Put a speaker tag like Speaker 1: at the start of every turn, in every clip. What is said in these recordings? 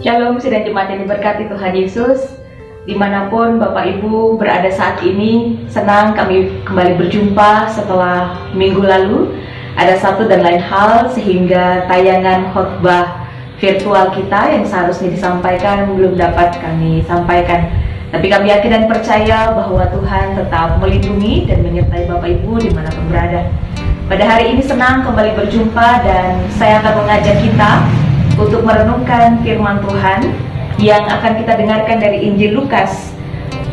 Speaker 1: Shalom, sidang jemaat yang diberkati Tuhan Yesus. Dimanapun Bapak Ibu berada saat ini, senang kami kembali berjumpa setelah minggu lalu. Ada satu dan lain hal sehingga tayangan khotbah virtual kita yang seharusnya disampaikan belum dapat kami sampaikan. Tapi kami yakin dan percaya bahwa Tuhan tetap melindungi dan menyertai Bapak Ibu dimanapun berada. Pada hari ini senang kembali berjumpa dan saya akan mengajak kita untuk merenungkan firman Tuhan yang akan kita dengarkan dari Injil Lukas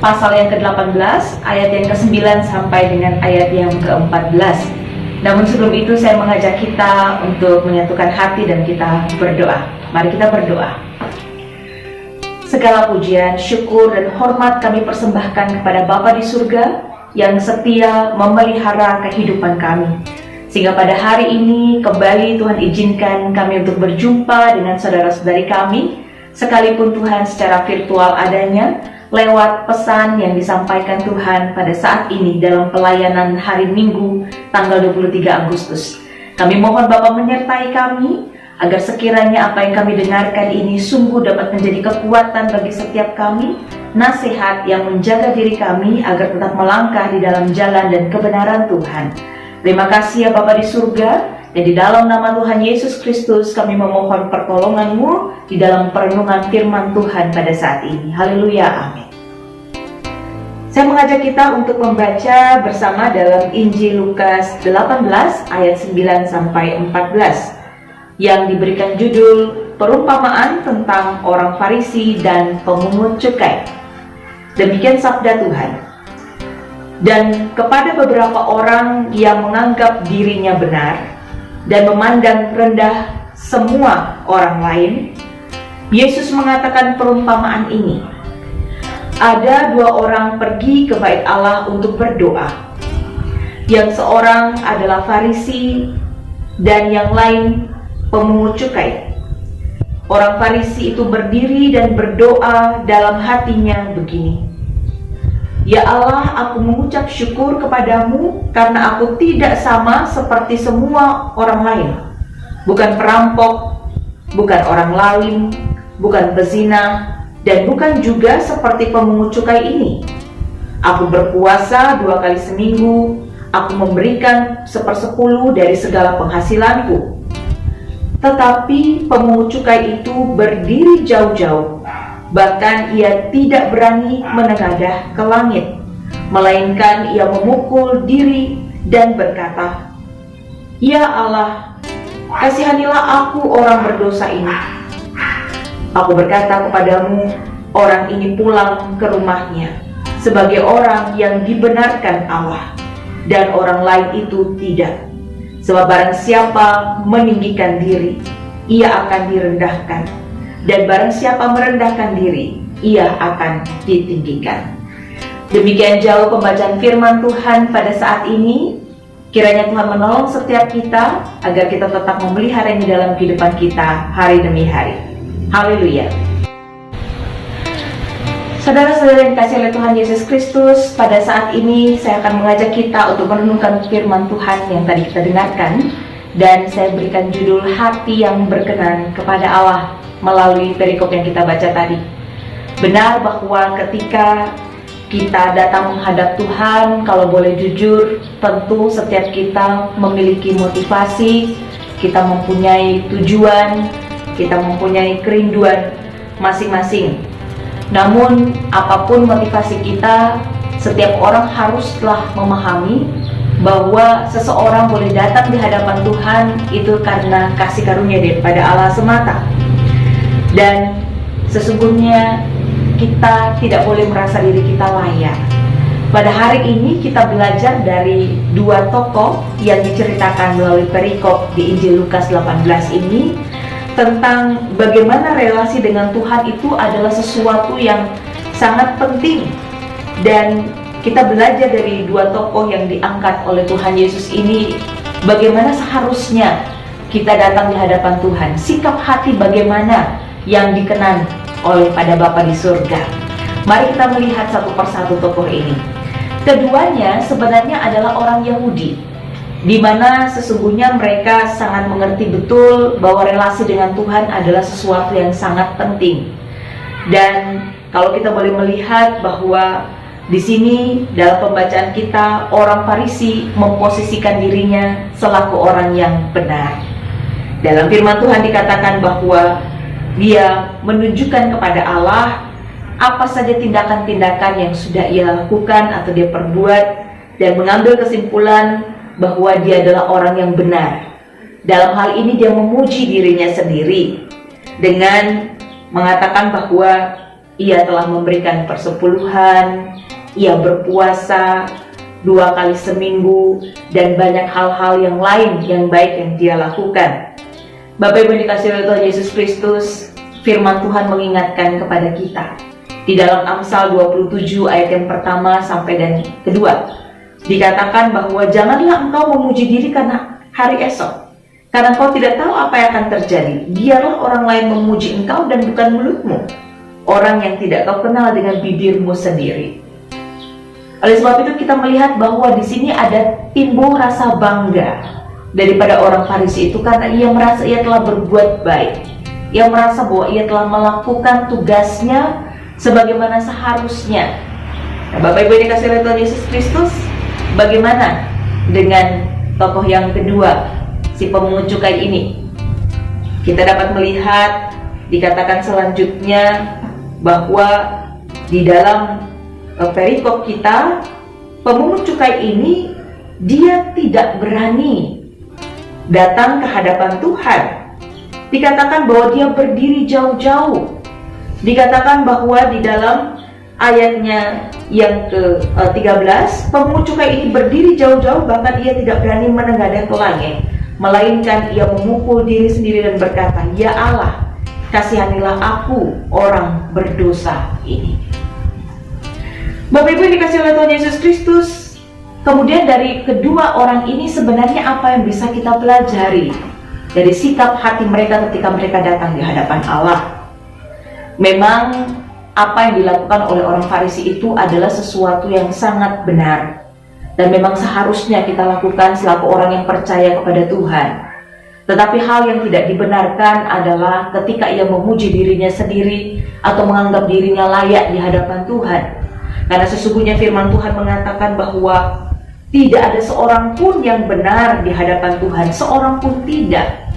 Speaker 1: pasal yang ke-18 ayat yang ke-9 sampai dengan ayat yang ke-14. Namun sebelum itu saya mengajak kita untuk menyatukan hati dan kita berdoa. Mari kita berdoa. Segala pujian, syukur dan hormat kami persembahkan kepada Bapa di surga yang setia memelihara kehidupan kami. Sehingga pada hari ini kembali Tuhan izinkan kami untuk berjumpa dengan saudara-saudari kami, sekalipun Tuhan secara virtual adanya, lewat pesan yang disampaikan Tuhan pada saat ini dalam pelayanan hari Minggu tanggal 23 Agustus. Kami mohon Bapa menyertai kami, agar sekiranya apa yang kami dengarkan ini sungguh dapat menjadi kekuatan bagi setiap kami, nasihat yang menjaga diri kami agar tetap melangkah di dalam jalan dan kebenaran Tuhan. Terima kasih ya Bapa di surga, dan di dalam nama Tuhan Yesus Kristus kami memohon pertolongan-Mu di dalam perenungan firman Tuhan pada saat ini. Haleluya, amin. Saya mengajak kita untuk membaca bersama dalam Injil Lukas 18 ayat 9 sampai 14 yang diberikan judul perumpamaan tentang orang Farisi dan pemungut cukai. Demikian sabda Tuhan. Dan kepada beberapa orang yang menganggap dirinya benar dan memandang rendah semua orang lain, Yesus mengatakan perumpamaan ini. Ada dua orang pergi ke bait Allah untuk berdoa. Yang seorang adalah Farisi dan yang lain pemungut cukai. Orang Farisi itu berdiri dan berdoa dalam hatinya begini: Ya Allah, aku mengucap syukur kepadamu karena aku tidak sama seperti semua orang lain. Bukan perampok, bukan orang lalim, bukan pezina, dan bukan juga seperti pemungut cukai ini. Aku berpuasa 2 kali seminggu, aku memberikan 1/10 dari segala penghasilanku. Tetapi pemungut cukai itu berdiri jauh-jauh. Bahkan ia tidak berani menengadah ke langit, melainkan ia memukul diri dan berkata, Ya Allah, kasihanilah aku orang berdosa ini. Aku berkata kepadamu, orang ini pulang ke rumahnya sebagai orang yang dibenarkan Allah, dan orang lain itu tidak. Sebab barang siapa meninggikan diri, ia akan direndahkan. Dan barang siapa merendahkan diri, ia akan ditinggikan. Demikian jauh pembacaan firman Tuhan pada saat ini. Kiranya Tuhan menolong setiap kita agar kita tetap memeliharanya dalam kehidupan kita hari demi hari. Haleluya. Saudara-saudara yang dikasihi oleh Tuhan Yesus Kristus, pada saat ini saya akan mengajak kita untuk merenungkan firman Tuhan yang tadi kita dengarkan. Dan saya berikan judul hati yang berkenan kepada Allah melalui perikop yang kita baca tadi. Benar bahwa ketika kita datang menghadap Tuhan, kalau boleh jujur, tentu setiap kita memiliki motivasi, kita mempunyai tujuan, kita mempunyai kerinduan masing-masing. Namun apapun motivasi kita, setiap orang haruslah memahami bahwa seseorang boleh datang di hadapan Tuhan itu karena kasih karunia daripada Allah semata. Dan sesungguhnya kita tidak boleh merasa diri kita layak. Pada hari ini kita belajar dari dua tokoh yang diceritakan melalui perikop di Injil Lukas 18 ini, tentang bagaimana relasi dengan Tuhan itu adalah sesuatu yang sangat penting. Dan kita belajar dari dua tokoh yang diangkat oleh Tuhan Yesus ini, bagaimana seharusnya kita datang di hadapan Tuhan, sikap hati bagaimana yang dikenan oleh pada Bapa di surga. Mari kita melihat satu persatu tokoh ini. Keduanya sebenarnya adalah orang Yahudi. di mana sesungguhnya mereka sangat mengerti betul bahwa relasi dengan Tuhan adalah sesuatu yang sangat penting. Dan kalau kita boleh melihat bahwa di sini dalam pembacaan kita, orang Farisi memposisikan dirinya selaku orang yang benar. Dalam firman Tuhan dikatakan bahwa dia menunjukkan kepada Allah apa saja tindakan-tindakan yang sudah ia lakukan atau dia perbuat, dan mengambil kesimpulan bahwa dia adalah orang yang benar. Dalam hal ini dia memuji dirinya sendiri dengan mengatakan bahwa ia telah memberikan persepuluhan, ia berpuasa 2 kali seminggu, dan banyak hal-hal yang lain yang baik yang dia lakukan. Bapak Ibu dikasihi oleh Tuhan Yesus Kristus, firman Tuhan mengingatkan kepada kita di dalam Amsal 27 ayat yang pertama sampai dan kedua. Dikatakan bahwa janganlah engkau memuji diri karena hari esok, karena engkau tidak tahu apa yang akan terjadi. Biarlah orang lain memuji engkau dan bukan mulutmu, orang yang tidak kau kenal dengan bibirmu sendiri. Oleh sebab itu kita melihat bahwa di sini ada timbul rasa bangga daripada orang Farisi itu, karena ia merasa ia telah berbuat baik. Ia merasa bahwa ia telah melakukan tugasnya sebagaimana seharusnya. Nah, Bapak Ibu yang dikasihi oleh Tuhan Yesus Kristus, bagaimana dengan tokoh yang kedua, si pemungut cukai ini? Kita dapat melihat dikatakan selanjutnya bahwa di dalam perikop kita, pemungut cukai ini dia tidak berani datang ke hadapan Tuhan. Dikatakan bahwa dia berdiri jauh-jauh. Dikatakan bahwa di dalam ayatnya yang ke-13, pemungut cukai ini berdiri jauh-jauh, bahkan ia tidak berani menengadah ke langit, melainkan ia memukul diri sendiri dan berkata, "Ya Allah, kasihanilah aku orang berdosa ini." Bapak Ibu yang dikasihi oleh Tuhan Yesus Kristus, kemudian dari kedua orang ini sebenarnya apa yang bisa kita pelajari dari sikap hati mereka ketika mereka datang di hadapan Allah? Memang apa yang dilakukan oleh orang Farisi itu adalah sesuatu yang sangat benar, dan memang seharusnya kita lakukan selaku orang yang percaya kepada Tuhan. Tetapi hal yang tidak dibenarkan adalah ketika ia memuji dirinya sendiri atau menganggap dirinya layak di hadapan Tuhan. Karena sesungguhnya firman Tuhan mengatakan bahwa tidak ada seorang pun yang benar di hadapan Tuhan, seorang pun tidak.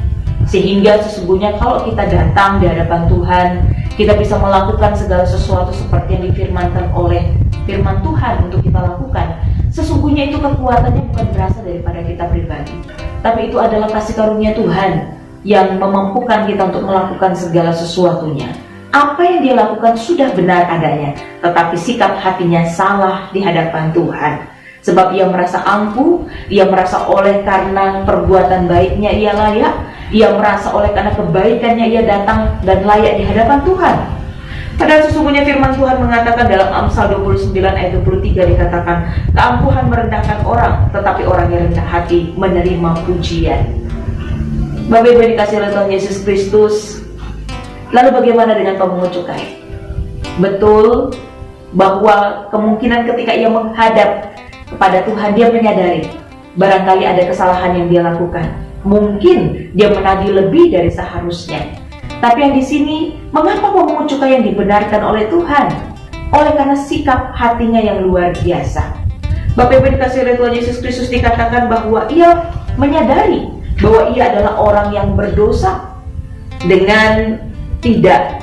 Speaker 1: Sehingga sesungguhnya kalau kita datang di hadapan Tuhan, kita bisa melakukan segala sesuatu seperti yang difirmankan oleh firman Tuhan untuk kita lakukan. Sesungguhnya itu kekuatannya bukan berasal daripada kita pribadi, tapi itu adalah kasih karunia Tuhan yang memampukan kita untuk melakukan segala sesuatunya. Apa yang dia lakukan sudah benar adanya, tetapi sikap hatinya salah di hadapan Tuhan. Sebab ia merasa angkuh, ia merasa oleh karena perbuatan baiknya ia layak, ia merasa oleh karena kebaikannya ia datang dan layak di hadapan Tuhan. Padahal sesungguhnya firman Tuhan mengatakan dalam Amsal 29 ayat 23 dikatakan, keangkuhan merendahkan orang, tetapi orang yang rendah hati menerima pujian. Bapak Ibu dikasihi oleh Tuhan Yesus Kristus, lalu bagaimana dengan pemungut cukai? Betul bahwa kemungkinan ketika ia menghadap kepada Tuhan, dia menyadari barangkali ada kesalahan yang dia lakukan. Mungkin dia menagih lebih dari seharusnya. Tapi yang di sini, mengapa pemungut cukai yang dibenarkan oleh Tuhan? Oleh karena sikap hatinya yang luar biasa. Bapak Ibu dikasihi oleh Tuhan Yesus Kristus, dikatakan bahwa ia menyadari bahwa ia adalah orang yang berdosa. Dengan tidak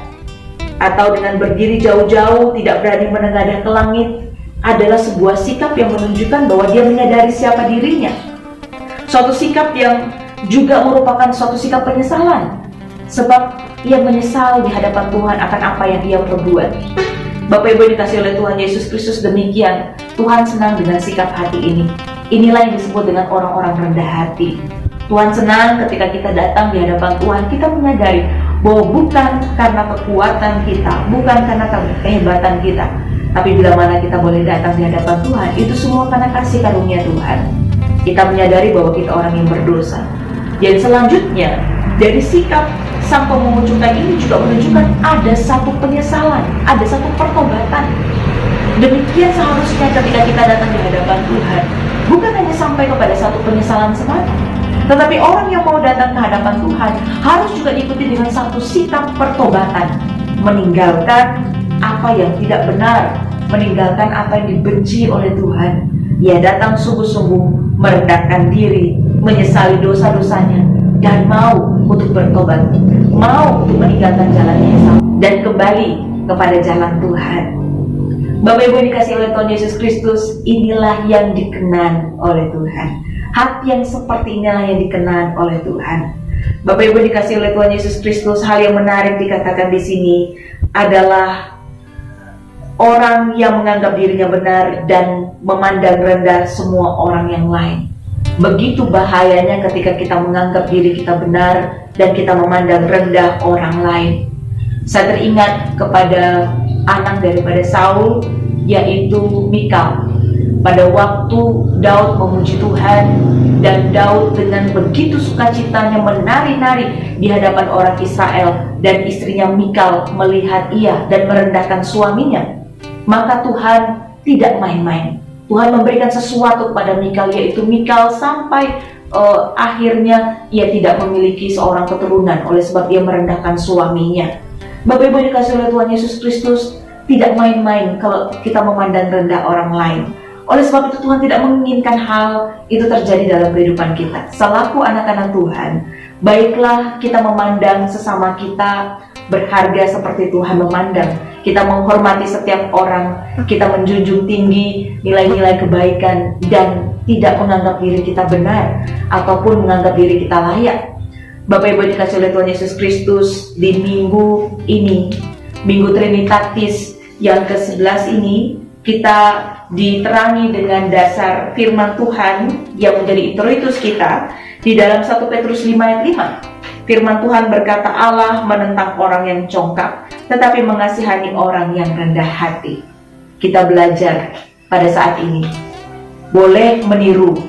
Speaker 1: atau dengan berdiri jauh-jauh, tidak berani menengadah ke langit, adalah sebuah sikap yang menunjukkan bahwa dia menyadari siapa dirinya. Suatu sikap yang juga merupakan suatu sikap penyesalan, sebab ia menyesal di hadapan Tuhan akan apa yang ia perbuat. Bapak Ibu dikasihi oleh Tuhan Yesus Kristus, demikian Tuhan senang dengan sikap hati ini. Inilah yang disebut dengan orang-orang rendah hati. Tuhan senang ketika kita datang di hadapan Tuhan, kita menyadari bahwa bukan karena kekuatan kita, bukan karena kehebatan kita, tapi bila mana kita boleh datang di hadapan Tuhan, itu semua karena kasih karunia Tuhan. Kita menyadari bahwa kita orang yang berdosa. Dan selanjutnya, dari sikap sang pemungut cukai ini juga menunjukkan ada satu penyesalan, ada satu pertobatan. Demikian seharusnya ketika kita datang di hadapan Tuhan, bukan hanya sampai kepada satu penyesalan semata, tetapi orang yang mau datang ke hadapan Tuhan harus juga diikuti dengan satu sikap pertobatan, meninggalkan apa yang tidak benar, meninggalkan apa yang dibenci oleh Tuhan. Ia datang sungguh-sungguh merendahkan diri, menyesali dosa-dosanya, dan mau untuk bertobat, mau untuk meninggalkan jalannya yang salah dan kembali kepada jalan Tuhan. Bapak Ibu yang dikasihi oleh Tuhan Yesus Kristus, inilah yang dikenan oleh Tuhan. Hati yang seperti inilah yang dikenan oleh Tuhan. Bapak Ibu dikasihi oleh Tuhan Yesus Kristus, hal yang menarik dikatakan di sini adalah orang yang menganggap dirinya benar dan memandang rendah semua orang yang lain. Begitu bahayanya ketika kita menganggap diri kita benar dan kita memandang rendah orang lain. Saya teringat kepada anak daripada Saul, yaitu Mikal. Pada waktu Daud memuji Tuhan, dan Daud dengan begitu sukacitanya menari-nari di hadapan orang Israel, dan istrinya Mikal melihat ia dan merendahkan suaminya, maka Tuhan tidak main-main. Tuhan memberikan sesuatu kepada Mikal, yaitu Mikal sampai akhirnya ia tidak memiliki seorang keturunan oleh sebab ia merendahkan suaminya. Bapak Ibu dikasihi oleh Tuhan Yesus Kristus, tidak main-main kalau kita memandang rendah orang lain. Oleh sebab itu Tuhan tidak menginginkan hal itu terjadi dalam kehidupan kita. Selaku anak-anak Tuhan, baiklah kita memandang sesama kita berharga seperti Tuhan memandang. Kita menghormati setiap orang, kita menjunjung tinggi nilai-nilai kebaikan dan tidak menganggap diri kita benar ataupun menganggap diri kita layak. Bapak Ibu dikasihi oleh Tuhan Yesus Kristus, di minggu ini, Minggu Trinitatis yang ke-11 ini, kita diterangi dengan dasar firman Tuhan yang menjadi introitus kita di dalam 1 Petrus 5 ayat 5. Firman Tuhan berkata, Allah menentang orang yang congkak, tetapi mengasihani orang yang rendah hati. Kita belajar pada saat ini, boleh meniru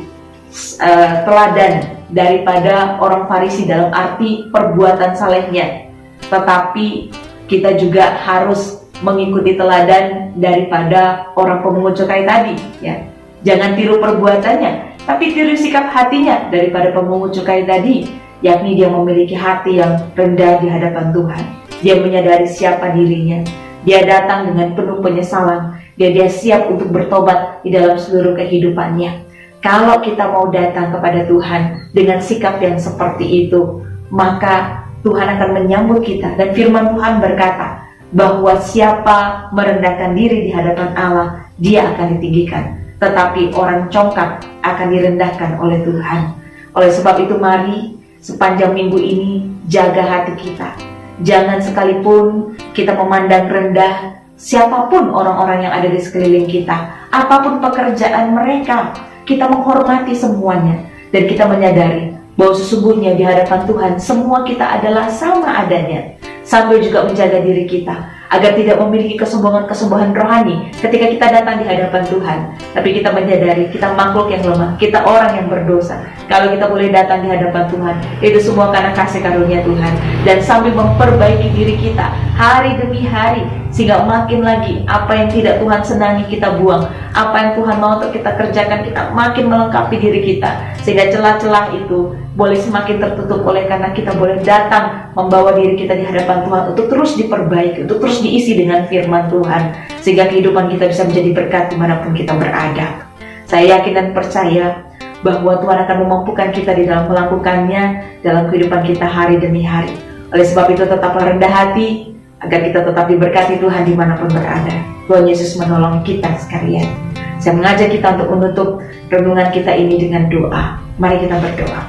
Speaker 1: teladan daripada orang Farisi dalam arti perbuatan salehnya, tetapi kita juga harus mengikuti teladan daripada orang pemungut cukai tadi, ya. Jangan tiru perbuatannya, tapi tiru sikap hatinya daripada pemungut cukai tadi, yakni dia memiliki hati yang rendah di hadapan Tuhan. Dia menyadari siapa dirinya. Dia datang dengan penuh penyesalan. Dia siap untuk bertobat di dalam seluruh kehidupannya. Kalau kita mau datang kepada Tuhan dengan sikap yang seperti itu, maka Tuhan akan menyambut kita. Dan firman Tuhan berkata bahwa siapa merendahkan diri di hadapan Allah, dia akan ditinggikan. Tetapi orang congkak akan direndahkan oleh Tuhan. Oleh sebab itu mari sepanjang minggu ini jaga hati kita. Jangan sekalipun kita memandang rendah siapapun orang-orang yang ada di sekeliling kita, apapun pekerjaan mereka. Kita menghormati semuanya dan kita menyadari bahwa sesungguhnya di hadapan Tuhan semua kita adalah sama adanya. Sambil juga menjaga diri kita agar tidak memiliki kesombongan-kesombongan rohani ketika kita datang di hadapan Tuhan. Tapi kita menyadari kita makhluk yang lemah, kita orang yang berdosa. Kalau kita boleh datang di hadapan Tuhan, itu semua karena kasih karunia Tuhan. Dan sambil memperbaiki diri kita hari demi hari, sehingga makin lagi apa yang tidak Tuhan senangi kita buang, apa yang Tuhan mau untuk kita kerjakan, kita makin melengkapi diri kita, sehingga celah-celah itu boleh semakin tertutup oleh karena kita boleh datang membawa diri kita di hadapan Tuhan untuk terus diperbaiki, untuk terus diisi dengan firman Tuhan, sehingga kehidupan kita bisa menjadi berkat dimanapun kita berada. Saya yakin dan percaya bahwa Tuhan akan memampukan kita di dalam melakukannya dalam kehidupan kita hari demi hari. Oleh sebab itu tetaplah rendah hati agar kita tetap diberkati Tuhan dimanapun berada. Tuhan Yesus menolong kita sekalian. Saya mengajak kita untuk menutup renungan kita ini dengan doa. Mari kita berdoa.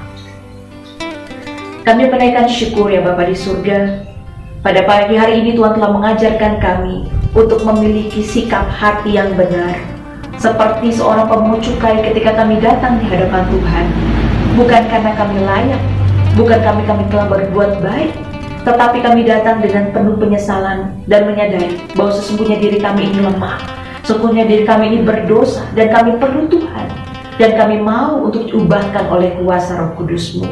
Speaker 1: Kami menaikkan syukur ya Bapa di surga. Pada pagi hari ini Tuhan telah mengajarkan kami untuk memiliki sikap hati yang benar. Seperti seorang pemungut cukai ketika kami datang di hadapan Tuhan. Bukan karena kami layak, bukan kami telah berbuat baik, tetapi kami datang dengan penuh penyesalan dan menyadari bahwa sesungguhnya diri kami ini lemah. Sesungguhnya diri kami ini berdosa dan kami perlu Tuhan. Dan kami mau untuk diubahkan oleh kuasa Roh Kudus-Mu.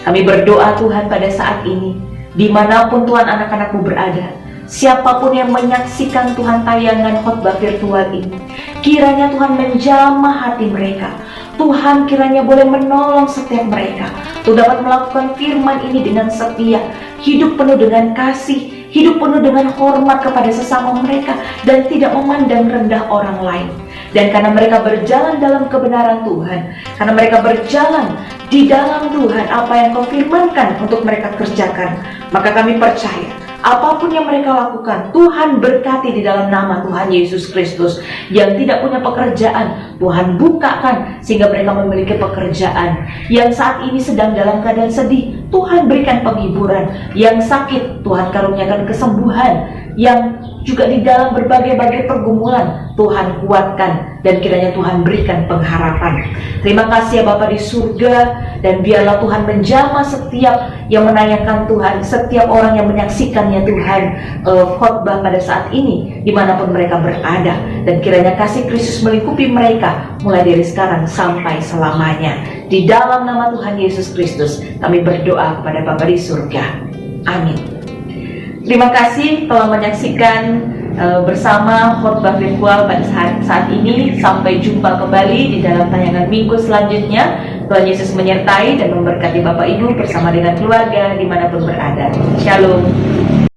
Speaker 1: Kami berdoa Tuhan pada saat ini, dimanapun Tuhan anak-anak-Mu berada, siapapun yang menyaksikan Tuhan tayangan khotbah virtual ini, kiranya Tuhan menjamah hati mereka Tuhan kiranya boleh menolong setiap mereka untuk dapat melakukan firman ini dengan setia, hidup penuh dengan kasih, hidup penuh dengan hormat kepada sesama mereka, dan tidak memandang rendah orang lain. Dan karena mereka berjalan dalam kebenaran Tuhan, karena mereka berjalan di dalam Tuhan, apa yang Kau firmankan untuk mereka kerjakan, maka kami percaya apapun yang mereka lakukan, Tuhan berkati di dalam nama Tuhan Yesus Kristus. Yang tidak punya pekerjaan, Tuhan bukakan sehingga mereka memiliki pekerjaan. Yang saat ini sedang dalam keadaan sedih, Tuhan berikan penghiburan. Yang sakit, Tuhan karuniakan kesembuhan. Yang juga di dalam berbagai-bagai pergumulan, Tuhan kuatkan, dan kiranya Tuhan berikan pengharapan. Terima kasih ya Bapa di surga, dan biarlah Tuhan menjamah setiap yang menanyakan Tuhan, setiap orang yang menyaksikannya Tuhan, khotbah pada saat ini dimanapun mereka berada, dan kiranya kasih Kristus melingkupi mereka mulai dari sekarang sampai selamanya. Di dalam nama Tuhan Yesus Kristus kami berdoa kepada Bapa di surga. Amin. Terima kasih telah menyaksikan bersama khotbah virtual pada saat ini. Sampai jumpa kembali di dalam tayangan minggu selanjutnya. Tuhan Yesus menyertai dan memberkati Bapak Ibu bersama dengan keluarga dimanapun berada. Shalom.